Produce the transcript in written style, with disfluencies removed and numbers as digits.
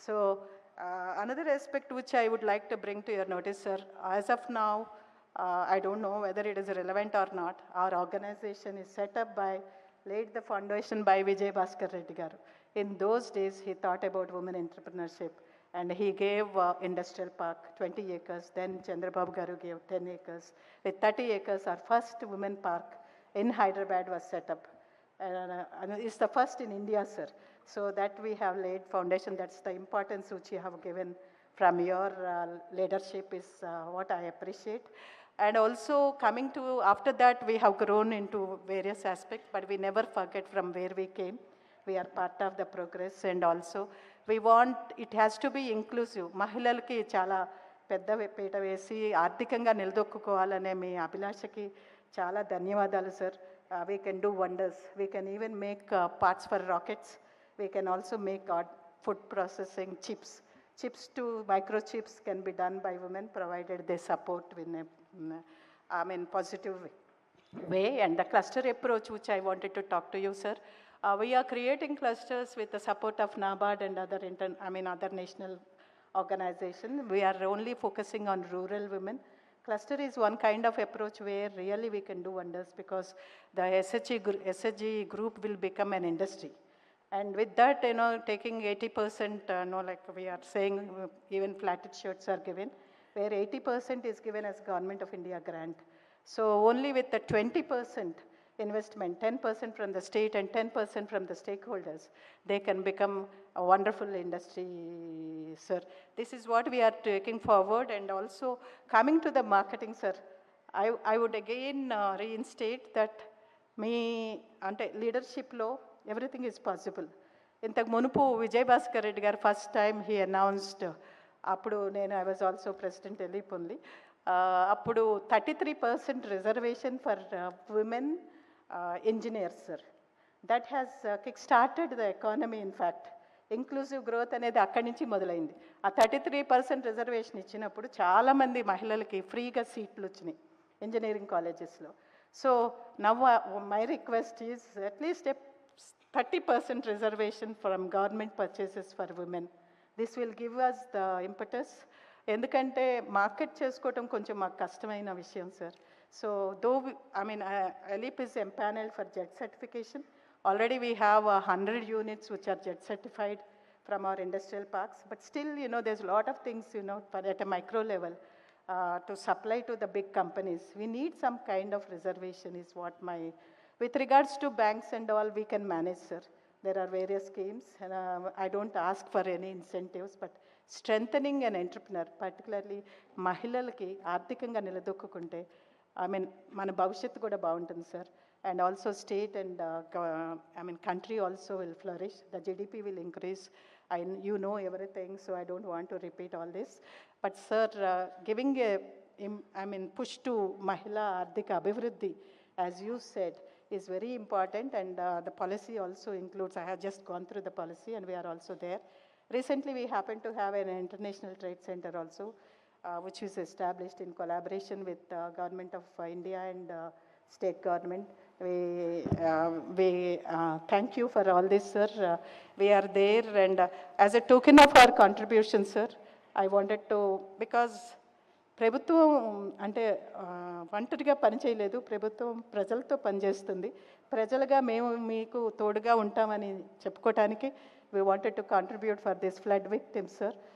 So another aspect which I would like to bring to your notice, sir, as of now, I don't know whether it is relevant or not. Our organization is set up by, laid the foundation by Vijay Bhaskar Reddy garu. In those days, he thought about women entrepreneurship and he gave industrial park 20 acres. Then Chandrababu garu gave 10 acres. With 30 acres, our first women park in Hyderabad was set up. And it's the first in India, sir. So that we have laid foundation. That's the importance which you have given from your leadership is what I appreciate. And also coming to, after that we have grown into various aspects, but we never forget from where we came. We are part of the progress, and also we want, it has to be inclusive. మహిళలకి చాలా పెద్ద పీట వేసి ఆర్థికంగా నిలదొక్కుకోవాలనే మీ అభిలాషకి చాలా ధన్యవాదాలు sir. We can do wonders. We can even make parts for rockets. We can also make food processing chips. Chips to microchips can be done by women provided they support in a positive way. And the cluster approach which I wanted to talk to you, sir. We are creating clusters with the support of NABARD and other other national organizations. We are only focusing on rural women. Cluster is one kind of approach where really we can do wonders because the SHG group will become an industry. And with that, taking 80%, like we are saying, even flatted shirts are given, where 80% is given as Government of India grant. So only with the 20% investment, 10% from the state and 10% from the stakeholders, they can become a wonderful industry, sir. This is what we are taking forward. And also coming to the marketing, sir, I would again reinstate that me ante leadership lo everything is possible. ఇంతకు మునుపు విజయ్ భాస్కర్ రెడ్డి గారు first time he announced, అప్పుడు నేను I was also president ఎలిపొన్లి, అప్పుడు 33% reservation for women engineers, sir. That has kick-started the economy, in fact. Inclusive growth అనేది అక్కడి నుంచి మొదలైంది. ఆ 33% రిజర్వేషన్ ఇచ్చినప్పుడు చాలామంది మహిళలకి ఫ్రీగా సీట్లు వచ్చినాయి ఇంజనీరింగ్ కాలేజెస్లో. So now my request is at least 30% reservation from government purchases for women. This will give us the impetus. ఎందుకంటే మార్కెట్ చేసుకోవటం కొంచెం మాకు కష్టమైన విషయం, sir. So though ELIP is empaneled for JET certification, already we have 100 units which are JET certified from our industrial parks, but still, there's a lot of things, at a micro level to supply to the big companies. We need some kind of reservation is what with regards to banks and all, we can manage, sir. There are various schemes, and I don't ask for any incentives, but strengthening an entrepreneur, particularly మహిళలకి ఆర్థికంగా నిలదొక్కుంటే మన భవిష్యత్తు కూడా బాగుంటుంది, sir. And also state and country also will flourish. The GDP will increase. You know everything, so I don't want to repeat all this. But sir, giving a push to Mahila Ardhika Abhivruddhi, as you said, is very important. And the policy also includes, I have just gone through the policy and we are also there. Recently we happen to have an international trade center also, which is established in collaboration with Government of India and state government. We thank you for all this, sir. We are there, and as a token of our contribution, sir, I wanted to, because ప్రభుత్వం అంటే ఒంటరిగా పనిచేయలేదు, ప్రభుత్వం ప్రజలతో పనిచేస్తుంది. ప్రజలుగా మేము మీకు తోడుగా ఉంటామని చెప్పుకోవటానికి we wanted to contribute for this flood victims, sir.